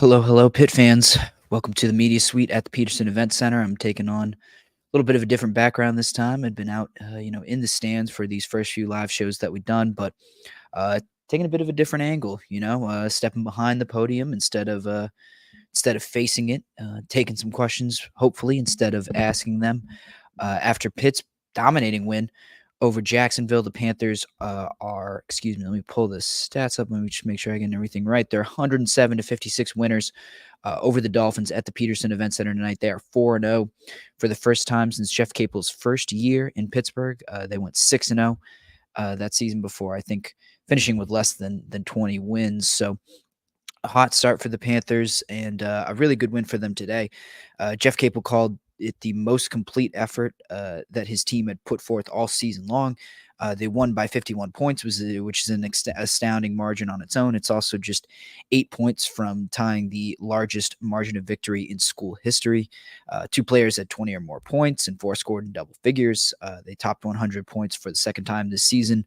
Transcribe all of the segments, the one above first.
Hello, hello, Pitt fans. Welcome to the media suite at the Petersen Events Center. I'm taking on a little bit of a different background this time. I'd been out, in the stands for these first few live shows that we've done, but uh, taking a bit of a different angle. Stepping behind the podium instead of facing it, taking some questions, hopefully instead of asking them. After Pitt's dominating win over Jacksonville, the Panthers are, excuse me, let me pull the stats up. Let me just make sure I get everything right. They're 107-56 winners over the Dolphins at the Petersen Events Center tonight. They are 4-0 for the first time since Jeff Capel's first year in Pittsburgh. They went 6-0 that season before, I think, finishing with less than 20 wins. So a hot start for the Panthers and a really good win for them today. Jeff Capel called it the most complete effort that his team had put forth all season long. They won by 51 points, which is an astounding margin on its own. It's also just 8 points from tying the largest margin of victory in school history. Two players had 20 or more points, and four scored in double figures. They topped 100 points for the second time this season,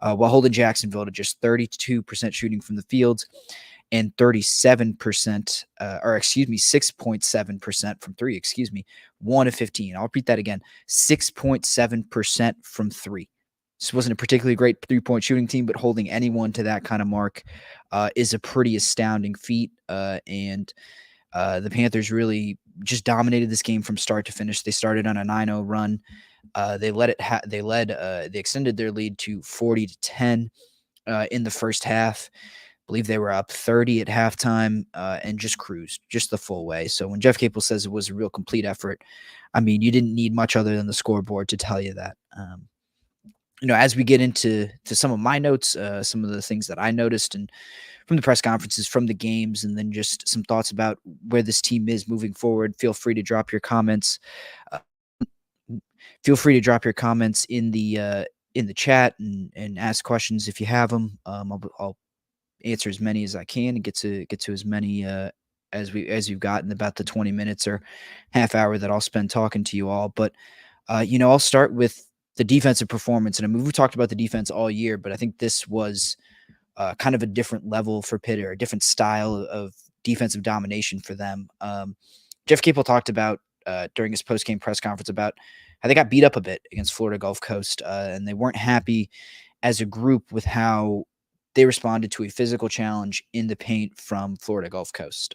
while holding Jacksonville to just 32% shooting from the field and 37%, 6.7% from three, 1 of 15. I'll repeat that again, 6.7% from three. This wasn't a particularly great three-point shooting team, but holding anyone to that kind of mark is a pretty astounding feat. And the Panthers really just dominated this game from start to finish. They started on a 9-0 run. They extended their lead to 40-10 in the first half. Believe they were up 30 at halftime and just cruised just the full way. So when Jeff Capel says it was a real complete effort, I mean, you didn't need much other than the scoreboard to tell you that. As we get into some of my notes, some of the things that I noticed and from the press conferences, from the games, and then just some thoughts about where this team is moving forward, feel free to drop your comments. Uh, Feel free to drop your comments in the chat and ask questions if you have them. I'll answer as many as I can and get to as many as you've got in about the 20 minutes or half hour that I'll spend talking to you all. But I'll start with the defensive performance. And I mean, we've talked about the defense all year, but I think this was kind of a different level for Pitt, or a different style of defensive domination for them. Jeff Capel talked about during his post-game press conference about how they got beat up a bit against Florida Gulf Coast, and they weren't happy as a group with how they responded to a physical challenge in the paint from Florida Gulf Coast.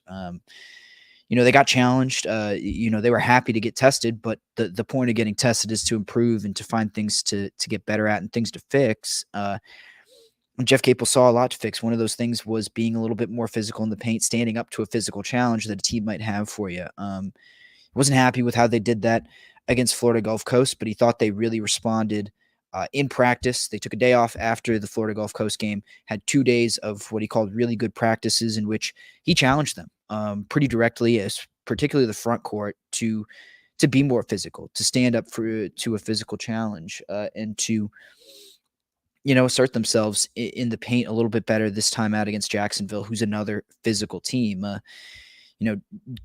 They got challenged. They were happy to get tested, but the point of getting tested is to improve and to find things to get better at and things to fix. Jeff Capel saw a lot to fix. One of those things was being a little bit more physical in the paint, standing up to a physical challenge that a team might have for you. Wasn't happy with how they did that against Florida Gulf Coast, but he thought they really responded in practice. They took a day off after the Florida Gulf Coast game, had 2 days of what he called really good practices in which he challenged them pretty directly, as particularly the front court, to be more physical, to stand up to a physical challenge, and to assert themselves in the paint a little bit better this time out against Jacksonville, who's another physical team.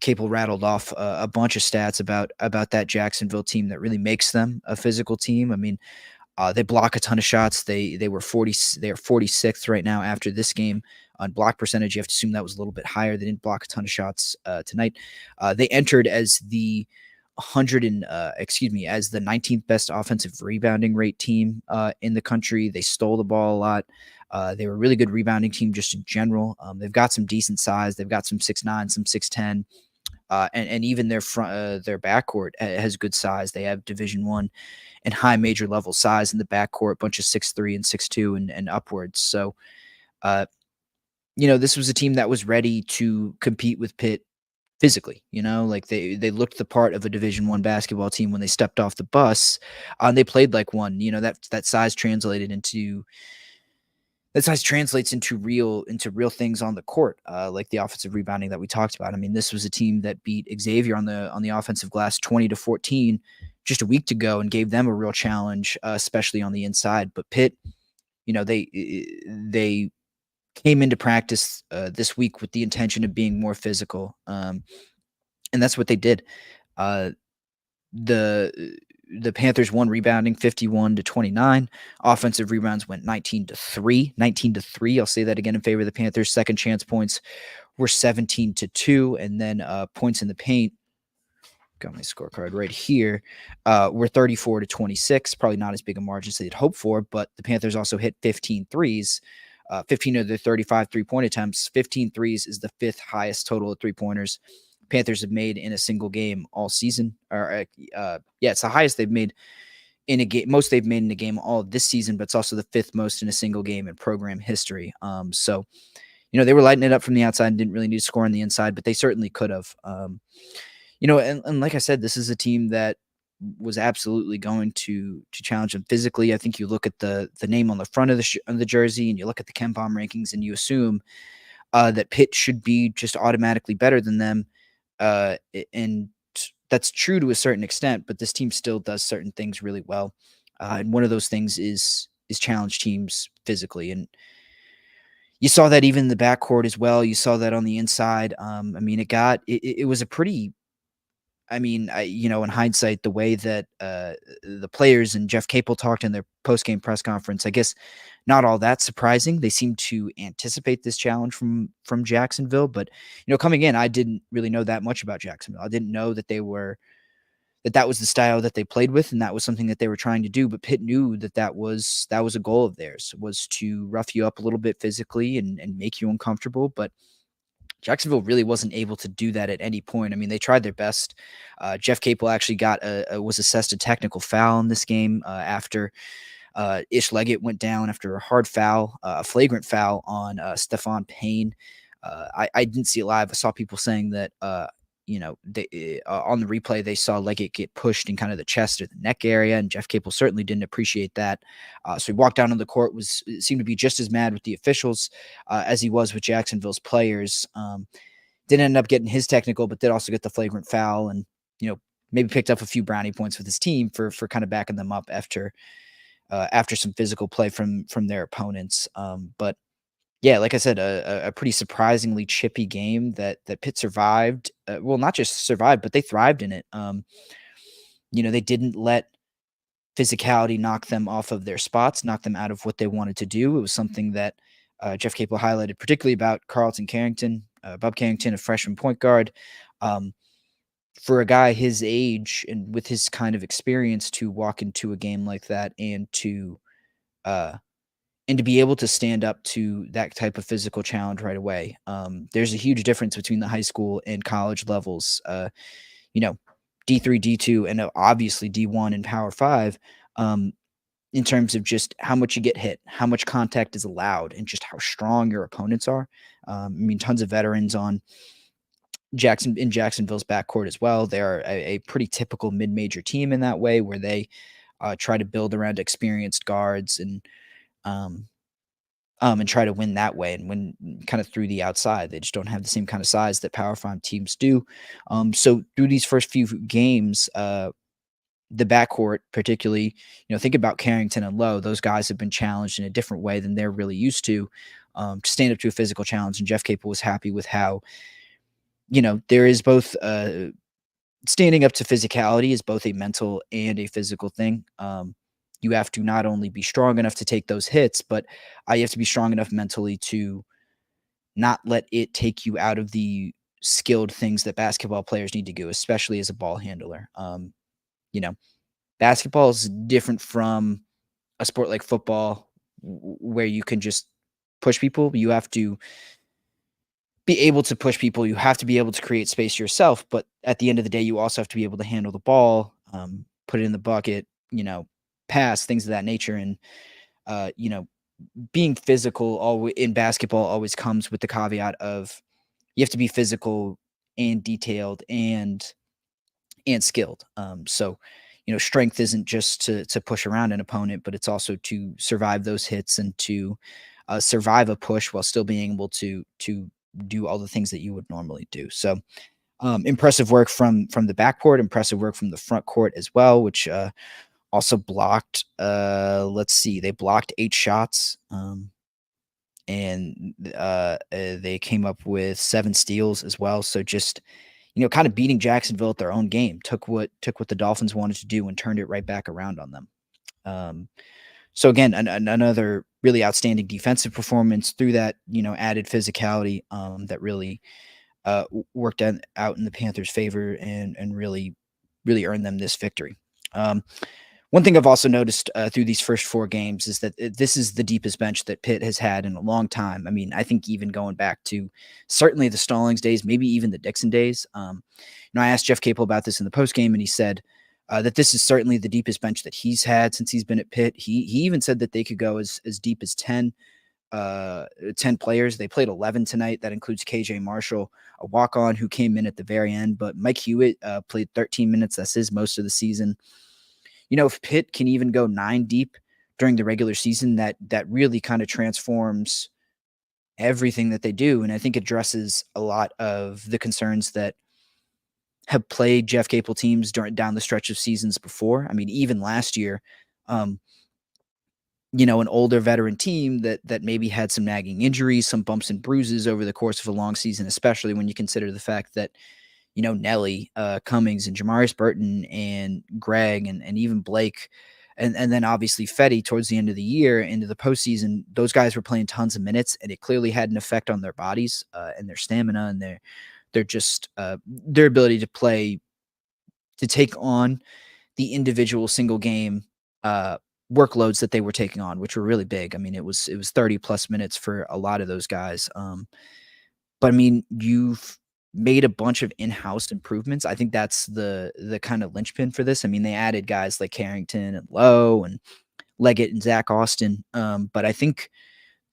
Capel rattled off a bunch of stats about that Jacksonville team that really makes them a physical team. I mean, they block a ton of shots. They are 46th right now after this game on block percentage. You have to assume that was a little bit higher. They didn't block a ton of shots tonight. They entered as the 19th best offensive rebounding rate team in the country. They stole the ball a lot. They were a really good rebounding team just in general. They've got some decent size. They've got some 6'9", some 6'10", and even their backcourt has good size. They have Division I and high major level size in the backcourt, bunch of 6'3" and 6'2" and upwards. So, this was a team that was ready to compete with Pitt physically. Like they looked the part of a Division I basketball team when they stepped off the bus, and they played like one. That size translated into translates into real things on the court, like the offensive rebounding that we talked about. I mean, this was a team that beat Xavier on the offensive glass 20-14 just a week ago and gave them a real challenge, especially on the inside. But Pitt, they came into practice this week with the intention of being more physical, and that's what they did. The the Panthers won rebounding 51-29. Offensive rebounds went 19-3. 19-3. I'll say that again in favor of the Panthers. Second chance points were 17-2. And then points in the paint, got my scorecard right here, were 34-26. Probably not as big a margin as they'd hoped for, but the Panthers also hit 15 threes. 15 of their 35 three-point attempts. 15 threes is the fifth highest total of three-pointers Panthers have made in a single game all season. It's the highest they've made in a game. Most they've made in a game all this season, but it's also the fifth most in a single game in program history. So, they were lighting it up from the outside and didn't really need to score on the inside, but they certainly could have. And like I said, this is a team that was absolutely going to challenge them physically. I think you look at the name on the front of the jersey, and you look at the KenPom rankings, and you assume that Pitt should be just automatically better than them. And that's true to a certain extent, but this team still does certain things really well. And one of those things is challenge teams physically. And you saw that even in the backcourt as well. You saw that on the inside. It was a pretty, in hindsight, the way that the players and Jeff Capel talked in their post-game press conference, I guess not all that surprising. They seemed to anticipate this challenge from Jacksonville, but coming in, I didn't really know that much about Jacksonville. I didn't know that that was the style that they played with, and that was something that they were trying to do. But Pitt knew that was a goal of theirs, was to rough you up a little bit physically and make you uncomfortable. But Jacksonville really wasn't able to do that at any point. They tried their best. Jeff Capel actually was assessed a technical foul in this game after Ish Leggett went down after a hard foul, a flagrant foul on Stephon Payne. I didn't see it live. I saw people saying that, they on the replay, they saw Leggett get pushed in kind of the chest or the neck area, and Jeff Capel certainly didn't appreciate that. So he walked down on the court, seemed to be just as mad with the officials as he was with Jacksonville's players. Didn't end up getting his technical, but did also get the flagrant foul, and maybe picked up a few brownie points with his team for kind of backing them up after some physical play from their opponents. But yeah, like I said, a pretty surprisingly chippy game that Pitt survived. Well, not just survived, but they thrived in it. They didn't let physicality knock them off of their spots, knock them out of what they wanted to do. It was something that Jeff Capel highlighted, particularly about Carlton Carrington, Bob Carrington, a freshman point guard. For a guy his age and with his kind of experience to walk into a game like that and to be able to stand up to that type of physical challenge right away. There's a huge difference between the high school and college levels. D3, D2, and obviously D1 and Power 5, in terms of just how much you get hit, how much contact is allowed, and just how strong your opponents are. Tons of veterans on Jacksonville's backcourt as well. They're a pretty typical mid-major team in that way, where they try to build around experienced guards and try to win that way and win kind of through the outside. They just don't have the same kind of size that Power 5 teams do. So through these first few games, the backcourt, particularly, think about Carrington and Lowe. Those guys have been challenged in a different way than they're really used to stand up to a physical challenge. And Jeff Capel was happy with how, there is both standing up to physicality is both a mental and a physical thing. You have to not only be strong enough to take those hits, but you have to be strong enough mentally to not let it take you out of the skilled things that basketball players need to do, especially as a ball handler. Basketball is different from a sport like football where you can just push people. You have to be able to push people. You have to be able to create space yourself. But at the end of the day, you also have to be able to handle the ball, put it in the bucket, pass, things of that nature. And, being physical in basketball always comes with the caveat of you have to be physical and detailed and skilled. So, strength isn't just to push around an opponent, but it's also to survive those hits and to survive a push while still being able to do all the things that you would normally do. So impressive work from the backcourt, impressive work from the front court as well, which also blocked, they blocked 8 shots, and they came up with 7 steals as well. So just, kind of beating Jacksonville at their own game, took what the Dolphins wanted to do and turned it right back around on them. So again, another really outstanding defensive performance through that, added physicality that really worked out in the Panthers' favor and really earned them this victory. One thing I've also noticed through these first 4 games is that this is the deepest bench that Pitt has had in a long time. I mean, I think even going back to certainly the Stallings days, maybe even the Dixon days. I asked Jeff Capel about this in the postgame, and he said that this is certainly the deepest bench that he's had since he's been at Pitt. He even said that they could go as deep as 10 players. They played 11 tonight. That includes KJ Marshall, a walk-on who came in at the very end, but Mike Hewitt played 13 minutes. That's his most of the season. If Pitt can even go 9 deep during the regular season, that really kind of transforms everything that they do. And I think addresses a lot of the concerns that have played Jeff Capel teams down the stretch of seasons before. I mean, even last year, an older veteran team that maybe had some nagging injuries, some bumps and bruises over the course of a long season, especially when you consider the fact that Nelly, Cummings and Jamarius Burton and Greg and even Blake, and then obviously Fetty towards the end of the year into the postseason, those guys were playing tons of minutes, and it clearly had an effect on their bodies and their stamina and their just their ability to play, to take on the individual single game workloads that they were taking on, which were really big. I mean, it was 30 plus minutes for a lot of those guys. But I mean, you've made a bunch of in-house improvements. I think that's the kind of linchpin for this. I mean, they added guys like Carrington and Lowe and Leggett and Zach Austin. But I think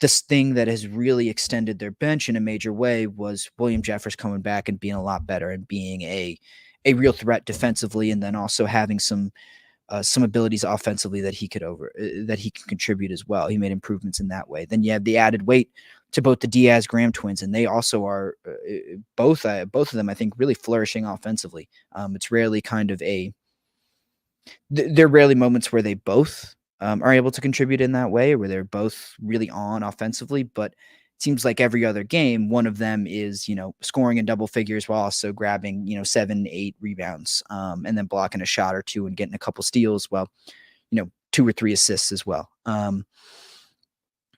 this thing that has really extended their bench in a major way was William Jeffers coming back and being a lot better and being a real threat defensively, and then also having some abilities offensively that he can contribute as well. He made improvements in that way. Then you have the added weight to both the Diaz-Graham twins, and they also are both of them, I think, really flourishing offensively. It's rarely there are rarely moments where they both are able to contribute in that way, where they're both really on offensively, but it seems like every other game, one of them is, scoring in double figures while also grabbing, 7, 8 rebounds, and then blocking a shot or two and getting a couple steals. Well, 2 or 3 assists as well.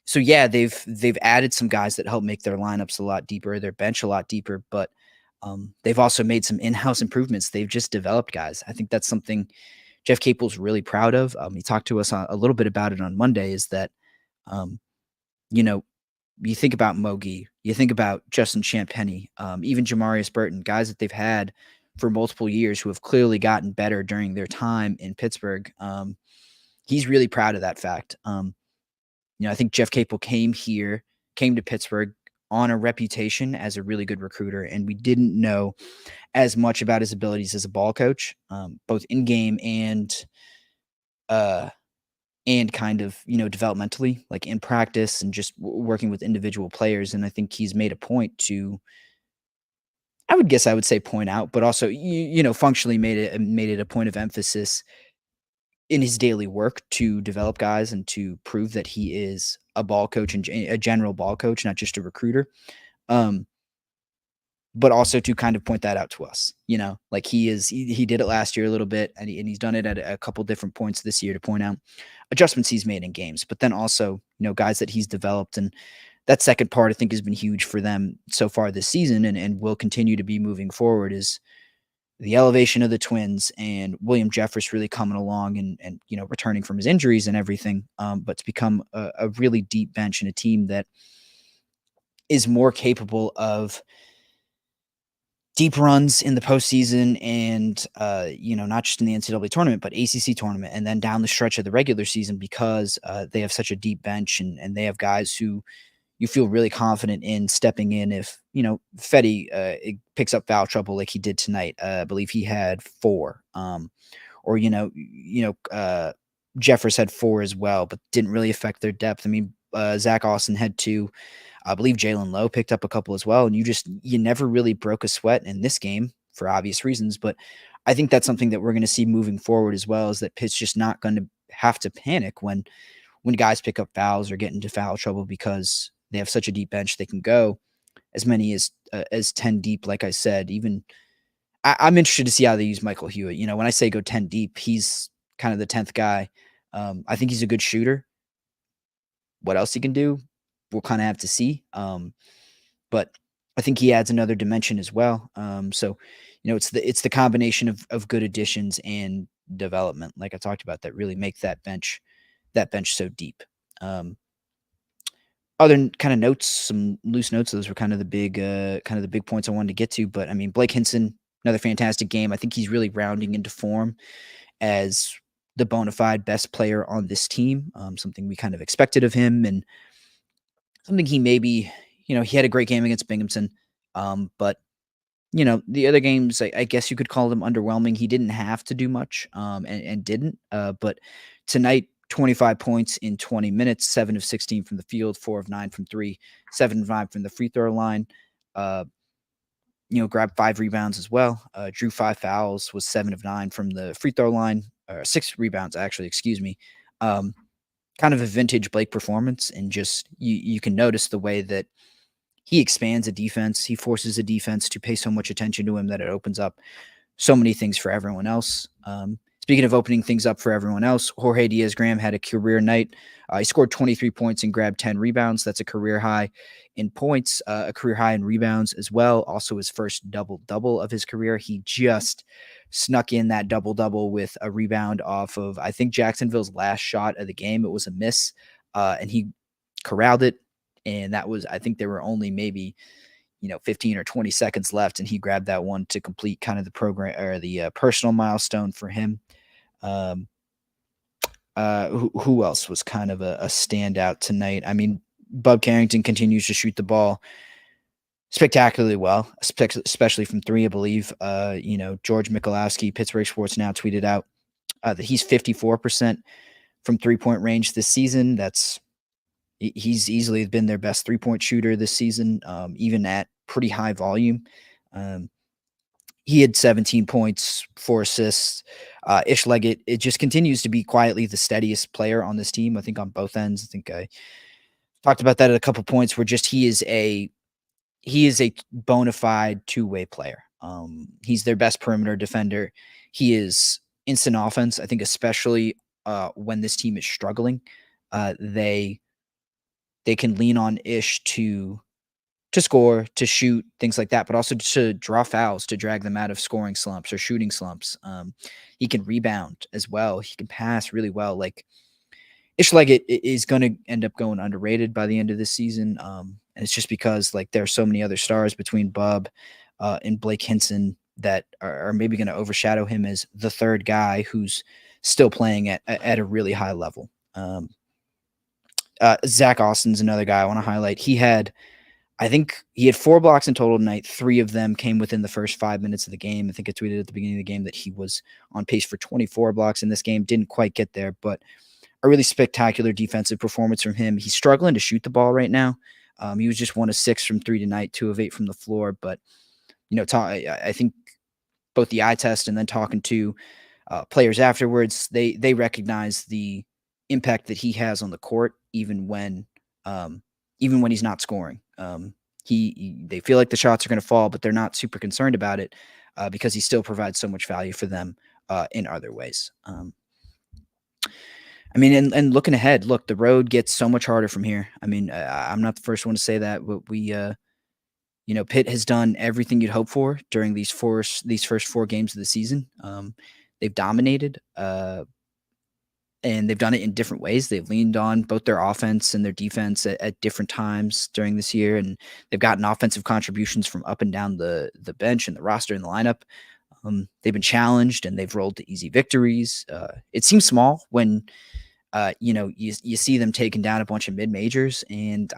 So yeah, they've added some guys that help make their lineups a lot deeper, their bench a lot deeper, but they've also made some in-house improvements. They've just developed guys. I think that's something Jeff Capel's really proud of. He talked to us a little bit about it on Monday, is that, you think about Mogi, you think about Justin Champagny, even Jamarius Burton, guys that they've had for multiple years who have clearly gotten better during their time in Pittsburgh. He's really proud of that fact. I think Jeff Capel came to Pittsburgh on a reputation as a really good recruiter, and we didn't know as much about his abilities as a ball coach, both in game and kind of, developmentally, like in practice and just working with individual players. And I think he's made a point to, I would say point out, but also, functionally made it a point of emphasis in his daily work to develop guys and to prove that he is a ball coach and a general ball coach, not just a recruiter. But also to kind of point that out to us, like he did it last year a little bit, and he's done it at a couple different points this year to point out adjustments he's made in games, but then also, guys that he's developed. And that second part, I think, has been huge for them so far this season, and will continue to be moving forward, is the elevation of the twins and William Jeffers really coming along and returning from his injuries and everything. But to become a really deep bench and a team that is more capable of deep runs in the postseason and, not just in the NCAA tournament, but ACC tournament, and then down the stretch of the regular season, because they have such a deep bench and they have guys who you feel really confident in stepping in if, Fetty picks up foul trouble like he did tonight. I believe he had 4, or, Jeffers had 4 as well, but didn't really affect their depth. I mean, Zach Austin had 2. I believe Jalen Lowe picked up a couple as well. And you never really broke a sweat in this game for obvious reasons. But I think that's something that we're going to see moving forward as well, is that Pitt's just not going to have to panic when guys pick up fouls or get into foul trouble, because they have such a deep bench. They can go as many as 10 deep, like I said, even I'm interested to see how they use Michael Hewitt. When I say go 10 deep, he's kind of the 10th guy. I think he's a good shooter. What else he can do, we'll kind of have to see. But I think he adds another dimension as well. So, it's the combination of good additions and development, like I talked about, that really make that bench so deep. Um, Other kind of notes, some loose notes. Those were kind of the big points I wanted to get to. But I mean, Blake Hinson, another fantastic game. I think he's really rounding into form as the bona fide best player on this team. Something we kind of expected of him, and something he maybe, he had a great game against Binghamton. But the other games, I guess you could call them underwhelming. He didn't have to do much, and didn't. But tonight, 25 points in 20 minutes, 7 of 16 from the field, 4 of 9 from three, 7 of 5 from the free throw line. Grabbed 5 rebounds as well. Drew 5 fouls, was 7 of 9 from the free throw line, or 6 rebounds, actually, excuse me. Kind of a vintage Blake performance, and just you can notice the way that he expands a defense. He forces a defense to pay so much attention to him that it opens up so many things for everyone else. Speaking of opening things up for everyone else, Jorge Diaz-Graham had a career night. He scored 23 points and grabbed 10 rebounds. That's a career high in points, a career high in rebounds as well. Also his first double-double of his career. He just snuck in that double-double with a rebound off of, I think, Jacksonville's last shot of the game. It was a miss, and he corralled it. And that was, I think there were only maybe 15 or 20 seconds left, and he grabbed that one to complete kind of the program, or the personal milestone for him. Who else was kind of a standout tonight? I mean, Bub Carrington continues to shoot the ball spectacularly well, especially from three, I believe. George Mikulowski, Pittsburgh Sports Now, tweeted out that he's 54% from 3-point range this season. He's easily been their best 3-point shooter this season, even at pretty high volume. He had 17 points, 4 assists. Ish Leggett, it just continues to be quietly the steadiest player on this team, I think, on both ends. I think I talked about that at a couple points, where just he is a bona fide two-way player. He's their best perimeter defender. He is instant offense. I think especially when this team is struggling, they can lean on Ish to score, to shoot, things like that, but also to draw fouls, to drag them out of scoring slumps or shooting slumps. He can rebound as well. He can pass really well. Like, Ish Leggett is going to end up going underrated by the end of this season. And it's just because, like, there are so many other stars between Bub and Blake Hinson that are maybe going to overshadow him as the third guy who's still playing at a really high level. Zach Austin's another guy I want to highlight. I think he had 4 blocks in total tonight. 3 of them came within the first 5 minutes of the game. I think I tweeted at the beginning of the game that he was on pace for 24 blocks in this game. Didn't quite get there, but a really spectacular defensive performance from him. He's struggling to shoot the ball right now. He was just 1 of 6 from 3 tonight, 2 of 8 from the floor. But, I think both the eye test and then talking to players afterwards, they recognize the impact that he has on the court, even when he's not scoring. They feel like the shots are going to fall, but they're not super concerned about it because he still provides so much value for them in other ways. I mean, and looking ahead, look, the road gets so much harder from here. I mean, I'm not the first one to say that, but Pitt has done everything you'd hope for during these first 4 games of the season. They've dominated, and they've done it in different ways. They've leaned on both their offense and their defense at different times during this year, and they've gotten offensive contributions from up and down the bench and the roster and the lineup. They've been challenged, and they've rolled to easy victories. It seems small when you see them taking down a bunch of mid-majors, and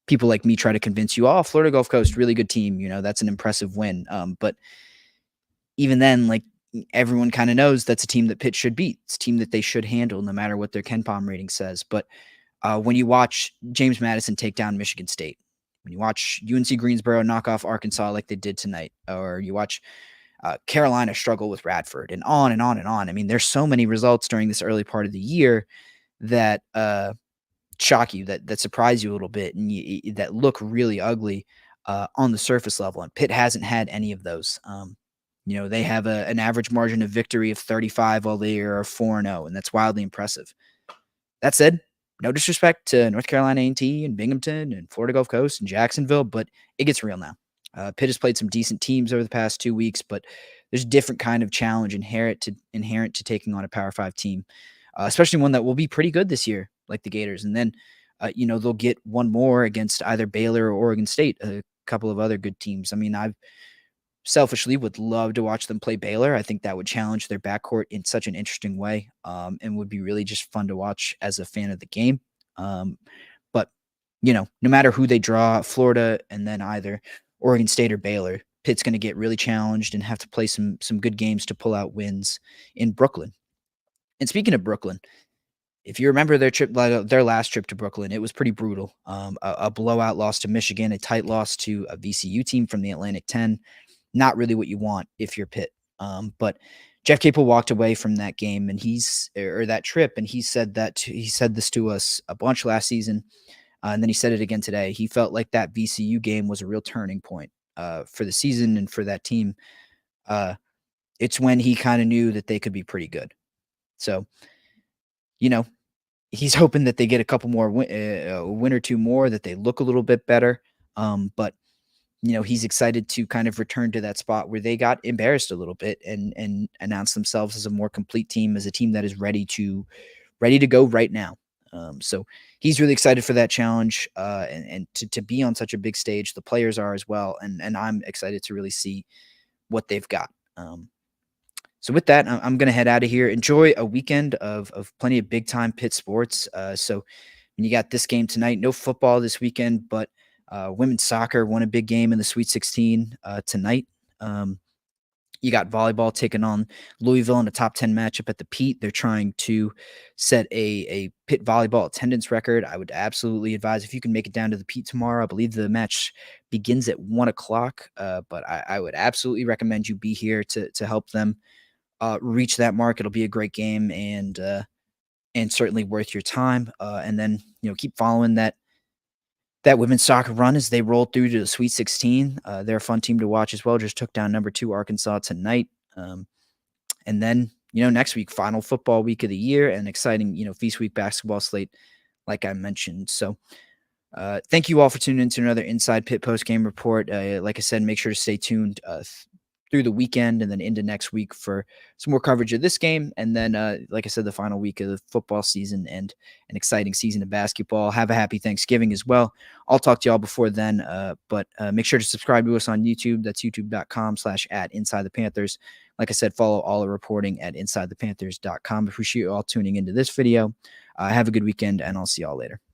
people like me try to convince you, oh, Florida Gulf Coast, really good team. That's an impressive win. But even then, like, everyone kind of knows that's a team that Pitt should beat. It's a team that they should handle no matter what their KenPom rating says. But when you watch James Madison take down Michigan State, when you watch UNC Greensboro knock off Arkansas like they did tonight, or you watch Carolina struggle with Radford, and on and on and on. I mean, there's so many results during this early part of the year that shock you, that surprise you a little bit, and that look really ugly on the surface level. And Pitt hasn't had any of those. They have an average margin of victory of 35 while they are 4-0, and that's wildly impressive. That said, no disrespect to North Carolina A&T and Binghamton and Florida Gulf Coast and Jacksonville, but it gets real now. Pitt has played some decent teams over the past 2 weeks, but there's a different kind of challenge inherent to taking on a Power 5 team, especially one that will be pretty good this year, like the Gators. And then, they'll get one more against either Baylor or Oregon State, a couple of other good teams. I mean, I selfishly would love to watch them play Baylor. I think that would challenge their backcourt in such an interesting way, and would be really just fun to watch as a fan of the game. But no matter who they draw, Florida and then either Oregon State or Baylor, Pitt's going to get really challenged and have to play some good games to pull out wins in Brooklyn. And speaking of Brooklyn, if you remember their last trip to Brooklyn, it was pretty brutal. A blowout loss to Michigan, a tight loss to a VCU team from the Atlantic 10. Not really what you want if you're Pitt. But Jeff Capel walked away from that game and that trip, and he said this to us a bunch last season, and then he said it again today. He felt like that VCU game was a real turning point for the season and for that team. It's when he kind of knew that they could be pretty good. So, he's hoping that they get a couple more win or two more, that they look a little bit better. But he's excited to kind of return to that spot where they got embarrassed a little bit and announce themselves as a more complete team, as a team that is ready to go right now. So he's really excited for that challenge and to be on such a big stage. The players are as well, and I'm excited to really see what they've got. So with that, I'm going to head out of here. Enjoy a weekend of plenty of big-time Pitt sports. So you got this game tonight. No football this weekend, but women's soccer won a big game in the Sweet 16 tonight. You got volleyball taking on Louisville in a top 10 matchup at the Pitt. They're trying to set a Pitt volleyball attendance record. I would absolutely advise if you can make it down to the Pitt tomorrow. I believe the match begins at 1 o'clock, but I would absolutely recommend you be here to help them reach that mark. It'll be a great game and certainly worth your time. And then keep following that women's soccer run as they roll through to the Sweet 16. They're a fun team to watch as well. Just took down number 2 Arkansas tonight. And then, next week, final football week of the year, and exciting, Feast Week basketball slate, like I mentioned. So thank you all for tuning in to another Inside Pitt post-game report. Like I said, make sure to stay tuned through the weekend and then into next week for some more coverage of this game. And then, like I said, the final week of the football season and an exciting season of basketball. Have a happy Thanksgiving as well. I'll talk to y'all before then, but make sure to subscribe to us on YouTube. That's youtube.com/@InsideThePanthers. Like I said, follow all the reporting at InsideThePanthers.com. Appreciate you all tuning into this video. Have a good weekend, and I'll see y'all later.